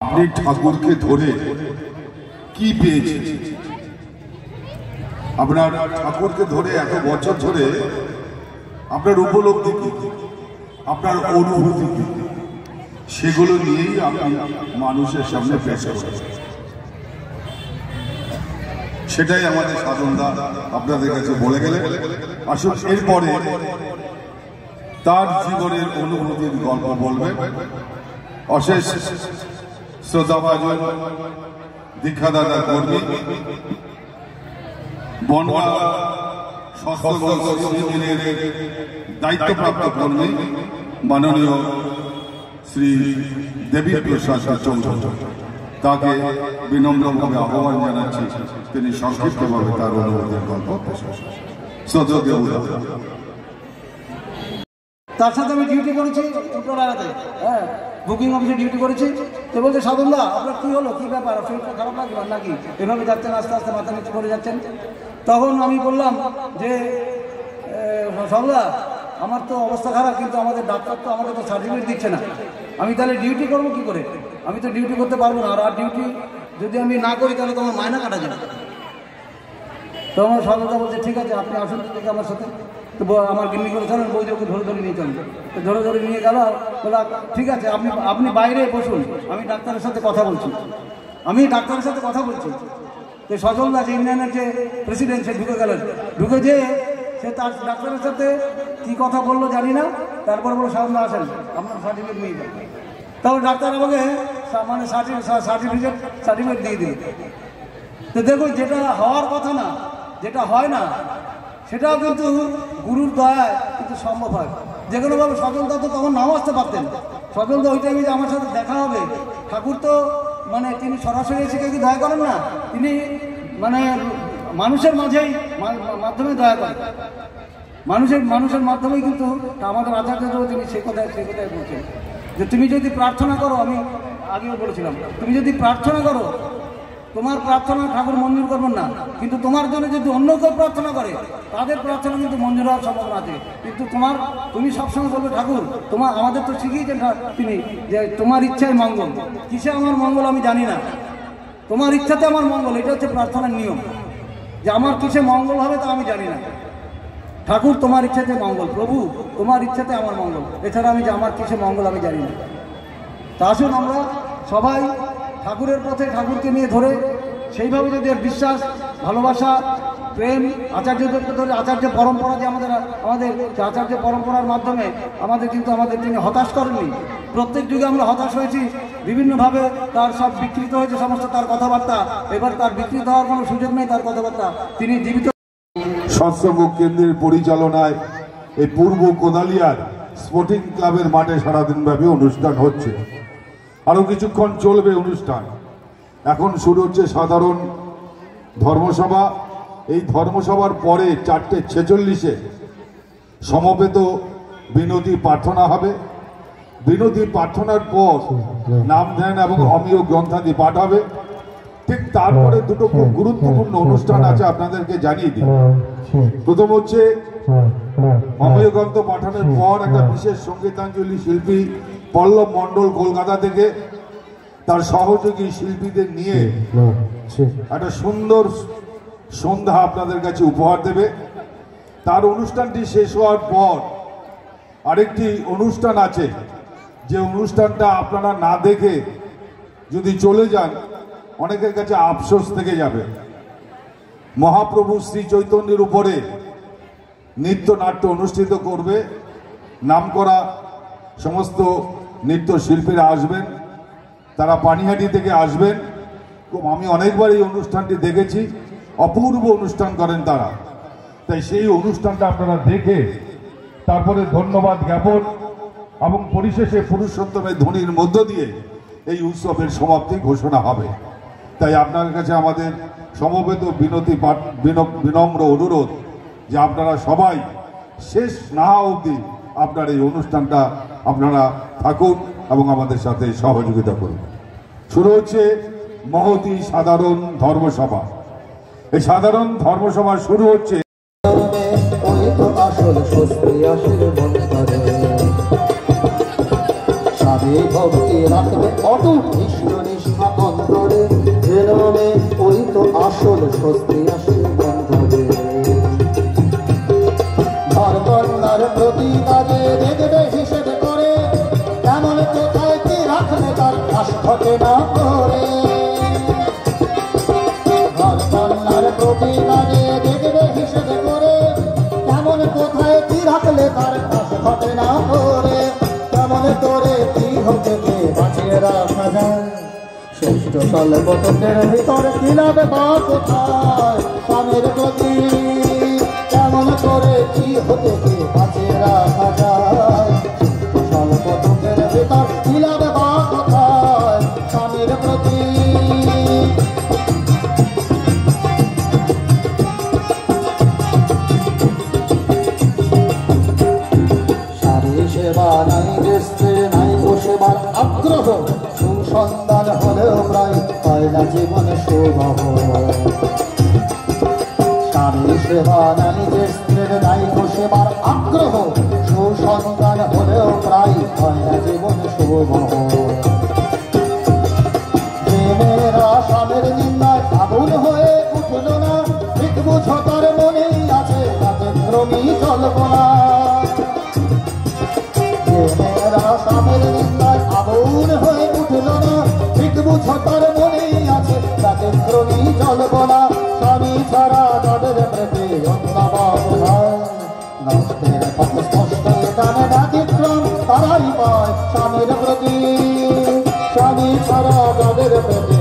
আপনি ঠাকুরকে ধরে কি পেয়েছেন? আপনার ঠাকুরকে ধরে এত বছর ধরে আপনার উপলব্ধি কি, আপনার অনুভূতি কি, সেগুলো নিয়েই আপনি মানুষের সামনে পেশ করেন। সেটাই আমাদের সাধনদা আপনাদের কাছে বলে গেলেন। আসুন এরপরে তার জীবনের অনুভূতির গল্প বলবেন অশেষ শ্রদ্ধাভাজন দীক্ষাদাতা কর্মী বনগাঁ দায়িত্বপ্রাপ্ত কর্মী মাননীয় শ্রী দেবী প্রসাদ চৌধুরী। তাকে বিনম্রভাবে আহ্বান জানাচ্ছি তিনি সংক্ষিপ্তভাবে তার অনুভূতির গল্প পেশ করেন। তার সাথে আমি ডিউটি করেছি উত্তরাতে, হ্যাঁ, বুকিং অফিসে ডিউটি করেছি। তো বলছে, সাধনদা আপনার কী হলো, কী ব্যাপার, শরীরটা খারাপ লাগবে নাকি, এভাবে যাচ্ছেন আস্তে আস্তে মাথা নিচু করে যাচ্ছেন? তখন আমি বললাম যে সাধনদা আমার তো অবস্থা খারাপ, কিন্তু আমাদের ডাক্তার তো আমাকে তো সার্টিফিকেট দিচ্ছে না, আমি তাহলে ডিউটি করবো কী করে? আমি তো ডিউটি করতে পারবো না, আর ডিউটি যদি আমি না করি তাহলে তো আমার মায়না কাটা যাবে। তো আমার সাধনদা বলছে, ঠিক আছে আপনি আসুন থেকে আমার সাথে। তো আমার গিন্নি করে চলেন, বৈদ্যকে ধরে ধরে নিয়ে চলেন। তো ধরে ধরে নিয়ে গেল, বলে ঠিক আছে আপনি বাইরে বসুন, আমি ডাক্তারের সাথে কথা বলছি। তো সজলদা যে ইউনিয়নের যে প্রেসিডেন্ট, সে ঢুকে গেলেন। ঢুকে যেয়ে সে তার ডাক্তারের সাথে কী কথা বললো জানি না, তারপর বলে সামনে আসেন আপনার সার্টিফিকেট নিয়ে যান। তাহলে ডাক্তার আমাকে মানে সার্টিফিকেট দিয়ে দিল। তো দেখুন, যেটা হওয়ার কথা না, যেটা হয় না, সেটাও কিন্তু গুরুর দয়ায় কিন্তু সম্ভব হয়। যে কোনোভাবে সজলদা তো তখন নাও আসতে পারতেন। সজলদা ওই টাইমে যে আমার সাথে দেখা হবে, ঠাকুর তো মানে তিনি সরাসরি এসে কেউ দয়া করেন না, তিনি মানে মানুষের মাধ্যমে দয়া করেন। মানুষের মাধ্যমেই কিন্তু আমাদের আচার্যদেরও তিনি সে কথায় বলছেন যে তুমি যদি প্রার্থনা করো, আমি আগেও বলেছিলাম, তুমি যদি প্রার্থনা করো, তোমার প্রার্থনা ঠাকুর মঞ্জুর করবেন না, কিন্তু তোমার জন্য যদি অন্য কেউ প্রার্থনা করে, তাদের প্রার্থনা কিন্তু মঞ্জুর হওয়ার সম্ভাবনা আছে। কিন্তু তুমি সবসময় বলবে, ঠাকুর আমাদের তো শিখিয়েছেন তিনি যে তোমার ইচ্ছায় মঙ্গল, কিসে আমার মঙ্গল আমি জানি না, তোমার ইচ্ছাতে আমার মঙ্গল, এটা হচ্ছে প্রার্থনার নিয়ম। যে আমার কিসে মঙ্গল হবে তা আমি জানি না, ঠাকুর তোমার ইচ্ছাতে মঙ্গল, প্রভু তোমার ইচ্ছাতে আমার মঙ্গল, এছাড়া আমি যে আমার কিসে মঙ্গল আমি জানি না। তা আসুন আমরা সবাই ঠাকুরের পথে ঠাকুরকে নিয়ে ধরে সেইভাবে যদি বিশ্বাস, ভালোবাসা, প্রেম, আচার্যদেরকে ধরে, আচার্য পরম্পরা যে আমাদের আচার্য পরম্পরার মাধ্যমে আমাদের তিনি হতাশ করেননি। প্রত্যেক যুগে আমরা হতাশ হয়েছি বিভিন্নভাবে, তার সব বিকৃত হয়েছে সমস্ত তার কথাবার্তা। এবার তার বিকৃত হওয়ার কোনো সুযোগ নেই, তার কথাবার্তা তিনি জীবিত। সৎসঙ্গ কেন্দ্রের পরিচালনায় এই পূর্ব কোদালিয়ার স্পোর্টিং ক্লাবের মাঠে সারাদিন ব্যাপী অনুষ্ঠান হচ্ছে। আরো কিছুক্ষণ চলবে অনুষ্ঠান। এখন শুরু হচ্ছে সাধারণ ধর্মসভা। এই ধর্মসভার পরে 4:46-এ সমবেত বিনতি প্রার্থনা হবে। বিনতি প্রার্থনার পর নাম ধ্যান এবং অমীয় গ্রন্থাদি পাঠ হবে। ঠিক তারপরে দুটো খুব গুরুত্বপূর্ণ অনুষ্ঠান আছে, আপনাদেরকে জানিয়ে দিই। প্রথম হচ্ছে অমীয় গ্রন্থ পাঠনের পর একটা বিশেষ সঙ্গীতাঞ্জলি শিল্পী পল্লব মণ্ডল কলকাতা থেকে তার সহযোগী শিল্পীদের নিয়ে একটা সুন্দর সন্ধ্যা আপনাদের কাছে উপহার দেবে। তার অনুষ্ঠানটি শেষ হওয়ার পর আরেকটি অনুষ্ঠান আছে, যে অনুষ্ঠানটা আপনারা না দেখে যদি চলে যান অনেকের কাছে আফসোস থেকে যাবে। মহাপ্রভু শ্রী চৈতন্যের উপরে নৃত্যনাট্য অনুষ্ঠিত করবে। নামকরা সমস্ত নৃত্যশিল্পীরা আসবেন, তারা পানিহাটি থেকে আসবেন। আমি অনেকবার এই অনুষ্ঠানটি দেখেছি, অপূর্ব অনুষ্ঠান করেন তারা। তাই সেই অনুষ্ঠানটা আপনারা দেখে তারপরে ধন্যবাদ জ্ঞাপন এবং পরিশেষে পুরুষোত্তমের ধ্বনির মধ্য দিয়ে এই উৎসবের সমাপ্তি ঘোষণা হবে। তাই আপনার কাছে আমাদের সমবেত বিনম্র অনুরোধ যে আপনারা সবাই শেষ না অবধি আপনার এই অনুষ্ঠানটা আপনারা থাকুন এবং আমাদের সাথে সহযোগিতা করুন। শুরু হচ্ছে মহতী সাধারণ ধর্মসভা। এই সাধারণ ধর্মসভা শুরু হচ্ছে। সাবে ভক্তি রাখবে অটুট নিষ্ঠা অন্তরে, জেনবে ওই তো আসল স্বস্তি আসে বন্ধবে। ধর্মন্যার প্রতি কাজে দেখবে হিসেবে করে, কেমন কোথায় কি রাখলে তার কাশ ঘটে না করে। ধর্মন্যার প্রতি কাজে দেখবে হিসেবে করে, কেমন কোথায় কি রাখলে তার কাশ ঘটে না করে। কেমন করে কি হতে বাঁচিয়ে রাখা যায়, শ্রেষ্ঠ সলবতকের ভিতর কি লাভ বা কোথায় স্বামীর প্রতি। কেমন করে কি হতে বাঁচিয়ে রাখা যায়, শ্রেষ্ঠ সলবতকের ভিতর কি লাভ বা কোথায় স্বামীর প্রতি। সেবা নাই দেশে নাই ও সেবার আগ্রহ, সুসন্তান হলেও প্রায় হয় না জীবনে সুবহ। স্বামী সেবা নাই দেশে নাই ও সেবার আগ্রহ, সুসন্তান হলেও প্রায় হয় না জীবনে সুবহ। যে মেয়েরা স্বামীর নিন্দায় আগুন হয়ে উঠল না, ঠিক বুঝো তার মনেই আছে তাতে ক্রমী চলব না। স্বামীর নিন্দায় আগুন হয়ে উঠল না, ঠিক বুঝো তার মনেই আছে তাকে ক্রমী চলব না। স্বামী ছাড়া তাদের প্রতি নষ্টের পথ স্পষ্ট এখানে ব্যতিক্রম তারাই পায় স্বামীর প্রতি। স্বামী ছাড়া তাদের প্রতি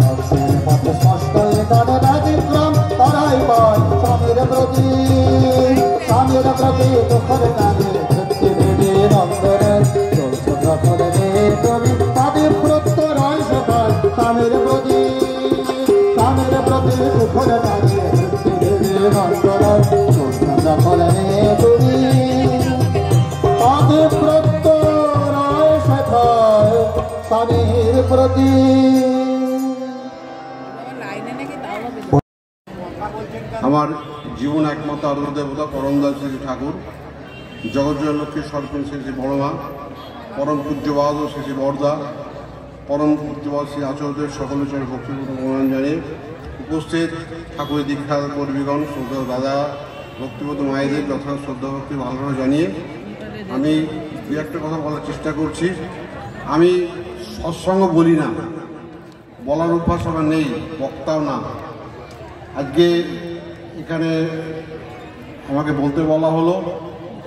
নষ্টের পথ স্পষ্ট এখানে ব্যতিক্রম তারাই পায় স্বামীর প্রতি। স্বামীর প্রতি দুঃখের কাজে তাদের প্রত্যয় শেখায় স্বামীর প্রতি। স্বামীর প্রতি দুঃখের কাজে তাদের প্রত্যয় শেখায় স্বামীর প্রতি। আমার জীবন একমাত্র আরাধ্য দেবতা পরমদয়াল শ্রী ঠাকুর, জগজ্জয় লক্ষ্মী সরপঞ্চ শ্রী বড়মা, পরম পূজ্যবাদ শ্রী শ্রী বরদা, পরম পূজ্যবাদ শ্রী আচার্যদের সকলের চরণে ভক্তিপূর্ণ প্রণাম জানিয়ে উপস্থিত ঠাকুরের দীক্ষা কর্মীগণ, শ্রদ্ধা দাদা, ভক্তিপূর্ণ মায়েদের যথা শ্রদ্ধা ভক্তি ভালোভাবে জানিয়ে আমি দু একটা কথা বলার চেষ্টা করছি। আমি সৎসঙ্গ বলি না, বলার অভ্যাস আমার নেই, বক্তাও না। আজকে এখানে আমাকে বলতে বলা হলো,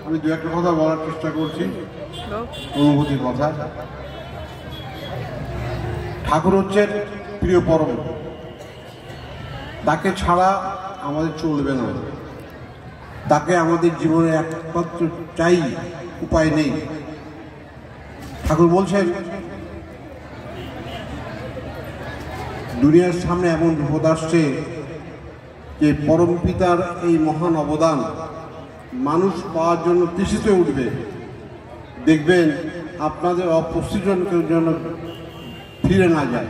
আমি দু একটা কথা বলার চেষ্টা করছি, অনুভূতির কথা। ঠাকুর হচ্ছেন প্রিয় পরম, তাকে ছাড়া আমাদের চলবে না, তাকে আমাদের জীবনে একমাত্র চাই, উপায় নেই। ঠাকুর বলছেন দুনিয়ার সামনে এমন বিপদ আসছে যে পরম পিতার এই মহান অবদান মানুষ পাওয়ার জন্য তৃষিতে উঠবে। দেখবেন আপনাদের অপুষ্টিজনকের জন্য ফিরে না যায়।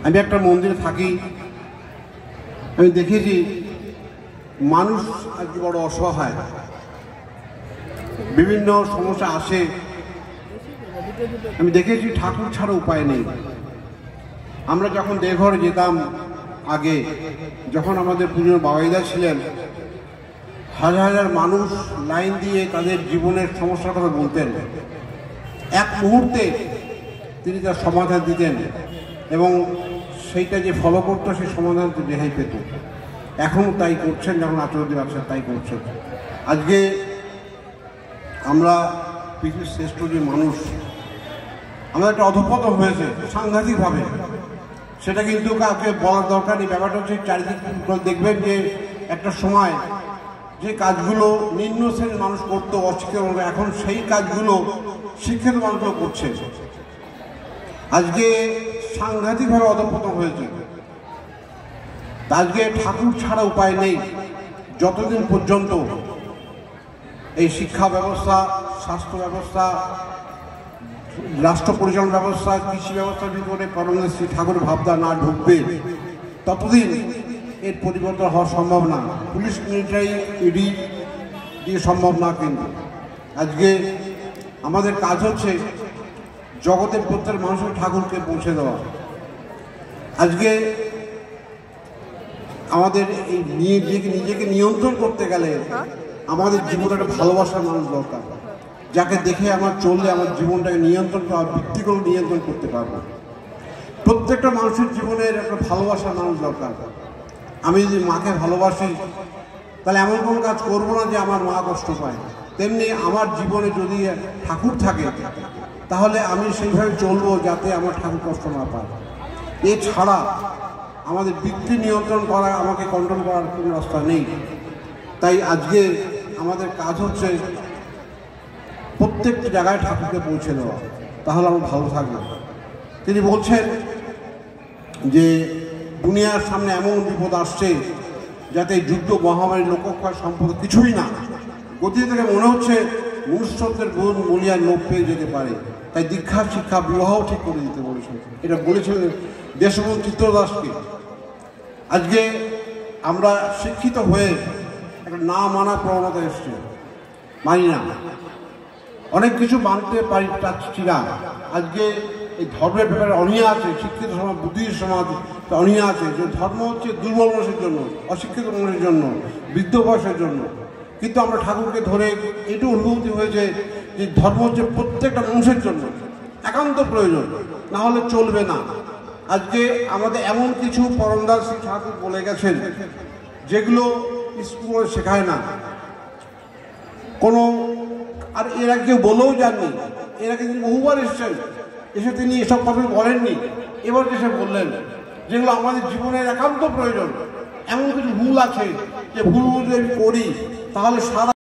আমি একটা মন্দিরে থাকি, আমি দেখেছি মানুষ আজ বড় অসহায়, বিভিন্ন সমস্যা আসে। আমি দেখেছি ঠাকুর ছাড়া উপায় নেই। আমরা যখন দেওঘরে যেতাম আগে, যখন আমাদের পুজোর বাবাইদা ছিলেন, হাজার হাজার মানুষ লাইন দিয়ে তাদের জীবনের সমস্যার কথা বলতেন, এক মুহূর্তে তিনি তার সমাধান দিতেন এবং সেইটা যে ফলো করতো সেই সমাধান তো রেহাই পেত। এখনও তাই করছেন, যখন আচার্যদেব আছেন তাই করছেন। আজকে আমরা পৃথিবীর শ্রেষ্ঠ যে মানুষ, আমাদের একটা অধঃপতন হয়েছে সাংঘাতিকভাবে, সেটা কিন্তু কাউকে বলার দরকার নেই। ব্যাপারটা হচ্ছে চারিদিক দেখবেন যে একটা সময় যে কাজগুলো নিম্ন শ্রেণীর মানুষ করতো অশিক্ষিত, এখন সেই কাজগুলো শিক্ষিত মানুষগুলো করছে। আজকে সাংঘাতিকভাবে অধঃপতন হয়েছে। আজকে ঠাকুর ছাড়া উপায় নেই। যতদিন পর্যন্ত এই শিক্ষা ব্যবস্থা, স্বাস্থ্য ব্যবস্থা, রাষ্ট্র পরিচালনা ব্যবস্থা, কৃষি ব্যবস্থার ভিতরে পরমদয়াল শ্রী ঠাকুরের ভাবনা না ঢুকবে, ততদিন এর পরিবর্তন হওয়া সম্ভব না। পুলিশ, মিলিটারি, ইডি দিয়ে সম্ভব না। কিন্তু আজকে আমাদের কাজ হচ্ছে জগতের প্রত্যেক মানুষের ঠাকুরকে পৌঁছে দেওয়া। আজকে আমাদের এই নিজেকে নিয়ন্ত্রণ করতে গেলে আমাদের জীবনে একটা ভালোবাসার মানুষ দরকার, যাকে দেখে আমার চললে আমার জীবনটাকে নিয়ন্ত্রণ করা, বৃত্তি করে নিয়ন্ত্রণ করতে পারবো। প্রত্যেকটা মানুষের জীবনের একটা ভালোবাসার মানুষ দরকার। আমি যদি মাকে ভালোবাসি তাহলে এমন কোনো কাজ করবো না যে আমার মা কষ্ট পায়। তেমনি আমার জীবনে যদি ঠাকুর থাকে তাহলে আমি সেইভাবে চলবো যাতে আমার ঠাকুর কষ্ট না পায়। এছাড়া আমাদের বৃত্তি নিয়ন্ত্রণ করা, আমাকে কন্ট্রোল করার কোনো রাস্তা নেই। তাই আজকে আমাদের কাজ হচ্ছে প্রত্যেকটি জায়গায় ঠাকুরকে পৌঁছে দেওয়া, তাহলে আমরা ভালো থাকবো। তিনি বলছেন যে দুনিয়ার সামনে এমন বিপদ আসছে যাতে যুদ্ধ, মহামারী, লোকক্ষয়, সম্পদ কিছুই না। গতি থেকে মনে হচ্ছে মনুষ্যত্বের গুণ মূলিয়ার লোপ পেয়ে যেতে পারে। তাই দীক্ষা, শিক্ষা, বিবাহ ঠিক করে দিতে বলেছেন। এটা বলেছিলেন দেশবন্ধু চিত্রদাসকে। আজকে আমরা শিক্ষিত হয়ে একটা না মানা প্রবণতা এসছে, মানি না, অনেক কিছু মানতে পারি চাচ্ছি না। আজকে এই ধর্মের ব্যাপারে অনীহা আছে, শিক্ষিত সমাজ, বুদ্ধির সমাজ অনীহা আছে যে ধর্ম হচ্ছে দুর্বল মানুষের জন্য, অশিক্ষিত মানুষের জন্য, বৃদ্ধ বয়সের জন্য। কিন্তু আমরা ঠাকুরকে ধরে এটু অনুভূতি হয়েছে যে ধর্ম হচ্ছে প্রত্যেকটা মানুষের জন্য একান্ত প্রয়োজন, না হলে চলবে না। আজকে আমাদের এমন কিছু পরমদাস ঠাকুর বলে গেছেন যেগুলো স্কুলে শেখায় না কোনো, আর এর আগে কেউ বলেও যাননি। এর আগে তিনি বহুবার এসেছেন, এসে তিনি এসব কথা বলেননি, এবার এসে বললেন যেগুলো আমাদের জীবনের একান্ত প্রয়োজন। এমন কিছু ভুল আছে যে ভুল যদি করি তাহলে সারা